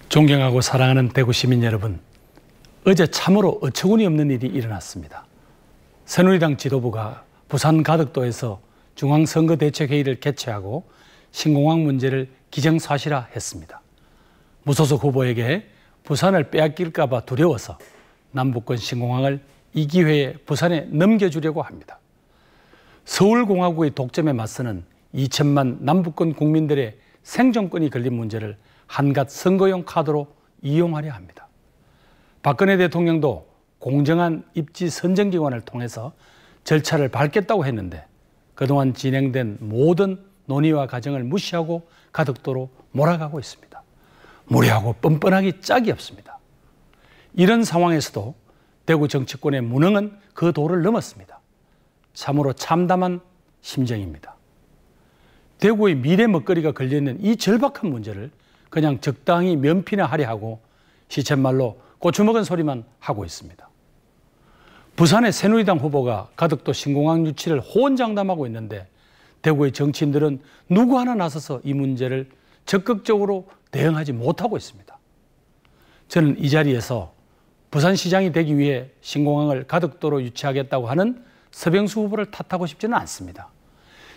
존경하고 사랑하는 대구 시민 여러분, 어제 참으로 어처구니 없는 일이 일어났습니다. 새누리당 지도부가 부산 가덕도에서 중앙선거대책회의를 개최하고 신공항 문제를 기정사실화했습니다. 무소속 후보에게 부산을 빼앗길까 봐 두려워서 남북권 신공항을 이 기회에 부산에 넘겨주려고 합니다. 서울공화국의 독점에 맞서는 2천만 남북권 국민들의 생존권이 걸린 문제를 한갓 선거용 카드로 이용하려 합니다. 박근혜 대통령도 공정한 입지 선정기관을 통해서 절차를 밟겠다고 했는데 그동안 진행된 모든 논의와 과정을 무시하고 가덕도로 몰아가고 있습니다. 무례하고 뻔뻔하기 짝이 없습니다. 이런 상황에서도 대구 정치권의 무능은 그 도를 넘었습니다. 참으로 참담한 심정입니다. 대구의 미래 먹거리가 걸려있는 이 절박한 문제를 그냥 적당히 면피나 하려 하고 시쳇말로 고추먹은 소리만 하고 있습니다. 부산의 새누리당 후보가 가덕도 신공항 유치를 호언장담하고 있는데 대구의 정치인들은 누구 하나 나서서 이 문제를 적극적으로 대응하지 못하고 있습니다. 저는 이 자리에서 부산시장이 되기 위해 신공항을 가덕도로 유치하겠다고 하는 서병수 후보를 탓하고 싶지는 않습니다.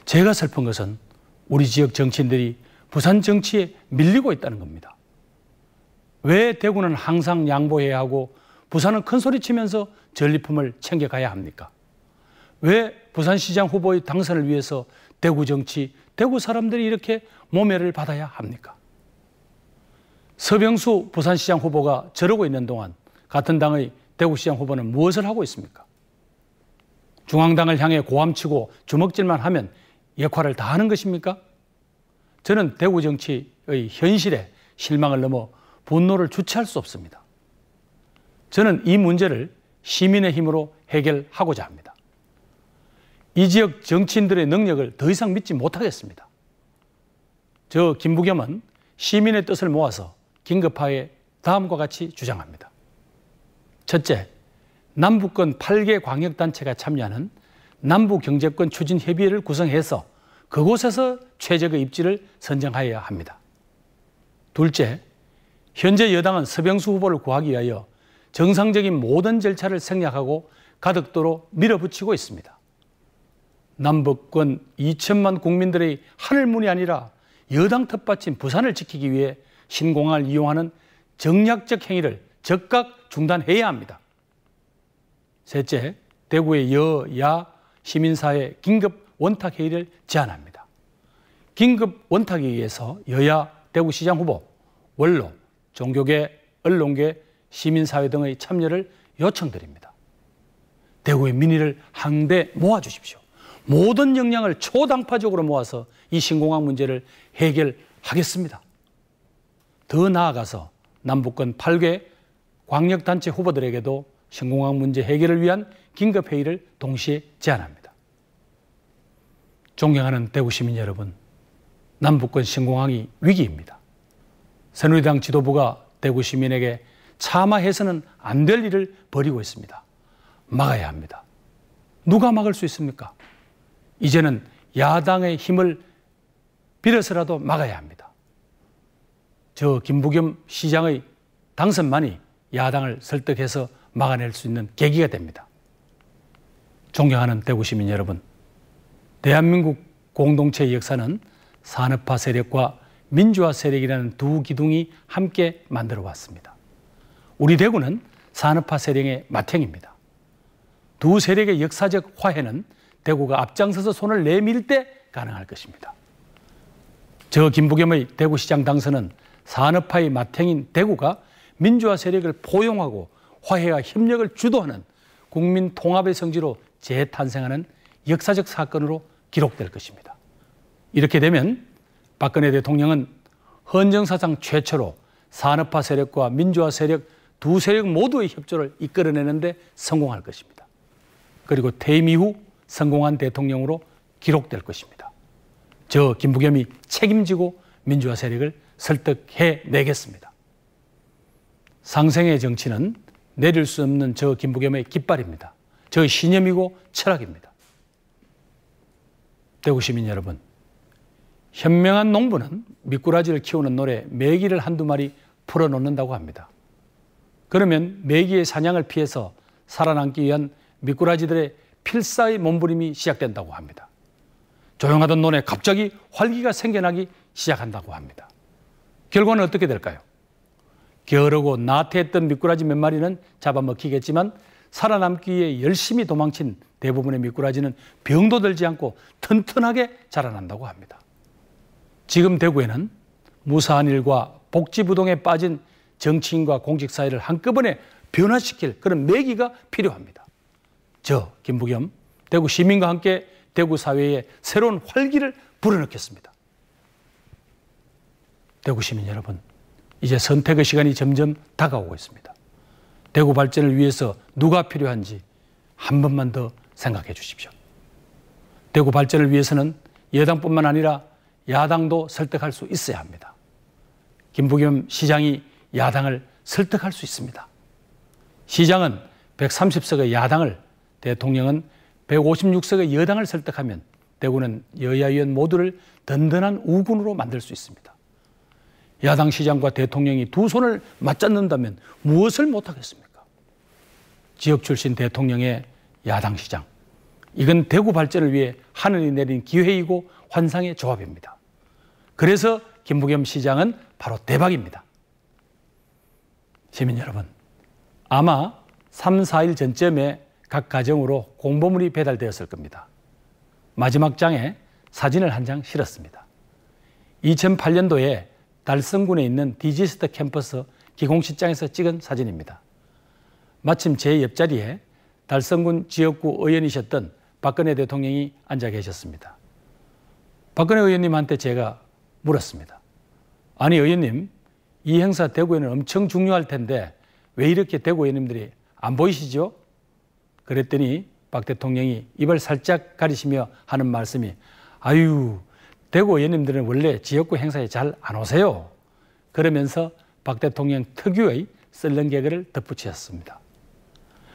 제가 슬픈 것은 우리 지역 정치인들이 부산 정치에 밀리고 있다는 겁니다. 왜 대구는 항상 양보해야 하고 부산은 큰소리치면서 전리품을 챙겨가야 합니까? 왜 부산시장 후보의 당선을 위해서 대구 정치, 대구 사람들이 이렇게 모멸을 받아야 합니까? 서병수 부산시장 후보가 저러고 있는 동안 같은 당의 대구시장 후보는 무엇을 하고 있습니까? 중앙당을 향해 고함치고 주먹질만 하면 역할을 다 하는 것입니까? 저는 대구 정치의 현실에 실망을 넘어 분노를 주체할 수 없습니다. 저는 이 문제를 시민의 힘으로 해결하고자 합니다. 이 지역 정치인들의 능력을 더 이상 믿지 못하겠습니다. 저 김부겸은 시민의 뜻을 모아서 긴급하게 다음과 같이 주장합니다. 첫째, 남북권 8개 광역단체가 참여하는 남북경제권 추진협의회를 구성해서 그곳에서 최적의 입지를 선정하여야 합니다. 둘째, 현재 여당은 서병수 후보를 구하기 위하여 정상적인 모든 절차를 생략하고 가덕도로 밀어붙이고 있습니다. 남북권 2천만 국민들의 하늘문이 아니라 여당 텃밭인 부산을 지키기 위해 신공항을 이용하는 정략적 행위를 즉각 중단해야 합니다. 셋째, 대구의 여야 시민사회 긴급 원탁회의를 제안합니다. 긴급 원탁에 의해서 여야 대구시장 후보, 원로, 종교계, 언론계, 시민사회 등의 참여를 요청드립니다. 대구의 민의를 한데 모아주십시오. 모든 역량을 초당파적으로 모아서 이 신공항 문제를 해결하겠습니다. 더 나아가서 남북권 8개 광역단체 후보들에게도 신공항 문제 해결을 위한 긴급회의를 동시에 제안합니다. 존경하는 대구 시민 여러분, 남북권 신공항이 위기입니다. 새누리당 지도부가 대구 시민에게 참아해서는 안 될 일을 벌이고 있습니다. 막아야 합니다. 누가 막을 수 있습니까? 이제는 야당의 힘을 빌어서라도 막아야 합니다. 저 김부겸 시장의 당선만이 야당을 설득해서 막아낼 수 있는 계기가 됩니다. 존경하는 대구 시민 여러분, 대한민국 공동체의 역사는 산업화 세력과 민주화 세력이라는 두 기둥이 함께 만들어 왔습니다. 우리 대구는 산업화 세력의 맏형입니다. 두 세력의 역사적 화해는 대구가 앞장서서 손을 내밀 때 가능할 것입니다. 저 김부겸의 대구시장 당선은 산업화의 맏형인 대구가 민주화 세력을 포용하고 화해와 협력을 주도하는 국민 통합의 성지로 재탄생하는 역사적 사건으로 기록될 것입니다. 이렇게 되면 박근혜 대통령은 헌정사상 최초로 산업화 세력과 민주화 세력 두 세력 모두의 협조를 이끌어내는 데 성공할 것입니다. 그리고 퇴임 이후 성공한 대통령으로 기록될 것입니다. 저 김부겸이 책임지고 민주화 세력을 설득해내겠습니다. 상생의 정치는 내릴 수 없는 저 김부겸의 깃발입니다. 저의 신념이고 철학입니다. 대구 시민 여러분, 현명한 농부는 미꾸라지를 키우는 노래 메기를 한두 마리 풀어놓는다고 합니다. 그러면 메기의 사냥을 피해서 살아남기 위한 미꾸라지들의 필사의 몸부림이 시작된다고 합니다. 조용하던 논에 갑자기 활기가 생겨나기 시작한다고 합니다. 결과는 어떻게 될까요? 게으르고 나태했던 미꾸라지 몇 마리는 잡아먹히겠지만 살아남기 위해 열심히 도망친 대부분의 미꾸라지는 병도 들지 않고 튼튼하게 자라난다고 합니다. 지금 대구에는 무사한 일과 복지부동에 빠진 정치인과 공직사회를 한꺼번에 변화시킬 그런 매기가 필요합니다. 저 김부겸 대구 시민과 함께 대구 사회에 새로운 활기를 불어넣겠습니다. 대구 시민 여러분, 이제 선택의 시간이 점점 다가오고 있습니다. 대구 발전을 위해서 누가 필요한지 한 번만 더 생각해 주십시오. 대구 발전을 위해서는 여당뿐만 아니라 야당도 설득할 수 있어야 합니다. 김부겸 시장이 야당을 설득할 수 있습니다. 시장은 130석의 야당을, 대통령은 156석의 여당을 설득하면 대구는 여야 의원 모두를 든든한 우군으로 만들 수 있습니다. 야당 시장과 대통령이 두 손을 맞잡는다면 무엇을 못하겠습니까? 지역 출신 대통령의 야당 시장, 이건 대구 발전을 위해 하늘이 내린 기회이고 환상의 조합입니다. 그래서 김부겸 시장은 바로 대박입니다. 시민 여러분, 아마 3, 4일 전쯤에 각 가정으로 공보물이 배달되었을 겁니다. 마지막 장에 사진을 한 장 실었습니다. 2008년도에 달성군에 있는 디지스트 캠퍼스 기공식장에서 찍은 사진입니다. 마침 제 옆자리에 달성군 지역구 의원이셨던 박근혜 대통령이 앉아 계셨습니다. 박근혜 의원님한테 제가 물었습니다. 아니 의원님, 이 행사 대구에는 엄청 중요할 텐데 왜 이렇게 대구 의원님들이 안 보이시죠? 그랬더니 박 대통령이 입을 살짝 가리시며 하는 말씀이, 아유, 대구 의원님들은 원래 지역구 행사에 잘 안 오세요. 그러면서 박 대통령 특유의 썰렁 개그를 덧붙이셨습니다.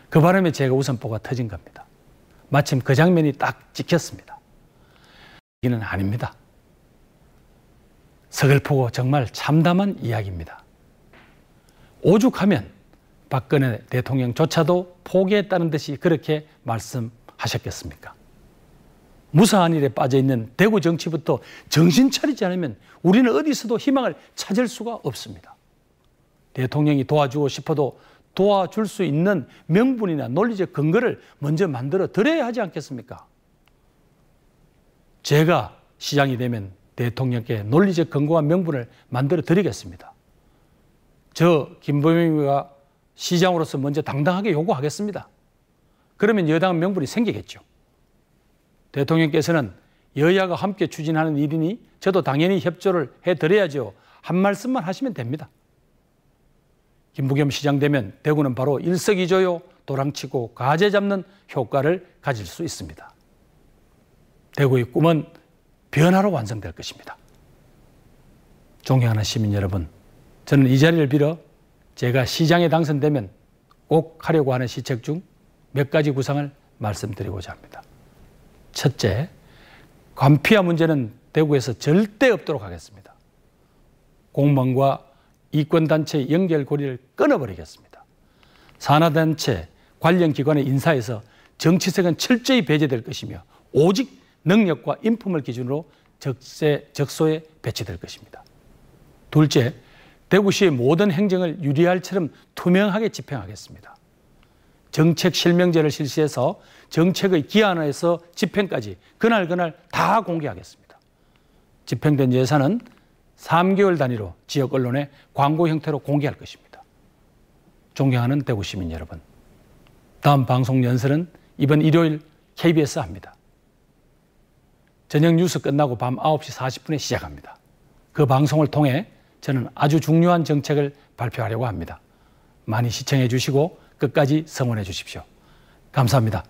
그 바람에 제가 웃음보가 터진 겁니다. 마침 그 장면이 딱 찍혔습니다. 이는 아닙니다. 서글프고 정말 참담한 이야기입니다. 오죽하면 박근혜 대통령조차도 포기했다는 듯이 그렇게 말씀하셨겠습니까? 무사한 일에 빠져있는 대구 정치부터 정신 차리지 않으면 우리는 어디서도 희망을 찾을 수가 없습니다. 대통령이 도와주고 싶어도 도와줄 수 있는 명분이나 논리적 근거를 먼저 만들어 드려야 하지 않겠습니까? 제가 시장이 되면 대통령께 논리적 근거와 명분을 만들어 드리겠습니다. 저 김부겸이가 시장으로서 먼저 당당하게 요구하겠습니다. 그러면 여당 명분이 생기겠죠. 대통령께서는 여야가 함께 추진하는 일이니 저도 당연히 협조를 해드려야죠. 한 말씀만 하시면 됩니다. 김부겸 시장 되면 대구는 바로 일석이조요 도랑치고 가재 잡는 효과를 가질 수 있습니다. 대구의 꿈은 변화로 완성될 것입니다. 존경하는 시민 여러분, 저는 이 자리를 빌어 제가 시장에 당선되면 꼭 하려고 하는 시책 중 몇 가지 구상을 말씀드리고자 합니다. 첫째, 관피아 문제는 대구에서 절대 없도록 하겠습니다. 공무원과 이권단체의 연결고리를 끊어버리겠습니다. 산하단체, 관련 기관의 인사에서 정치색은 철저히 배제될 것이며 오직 능력과 인품을 기준으로 적소에 배치될 것입니다. 둘째, 대구시의 모든 행정을 유리알처럼 투명하게 집행하겠습니다. 정책 실명제를 실시해서 정책의 기한에서 집행까지 그날 다 공개하겠습니다. 집행된 예산은 3개월 단위로 지역 언론에 광고 형태로 공개할 것입니다. 존경하는 대구 시민 여러분, 다음 방송 연설은 이번 일요일 KBS 합니다. 저녁 뉴스 끝나고 밤 9시 40분에 시작합니다. 그 방송을 통해 저는 아주 중요한 정책을 발표하려고 합니다. 많이 시청해 주시고 끝까지 성원해 주십시오. 감사합니다.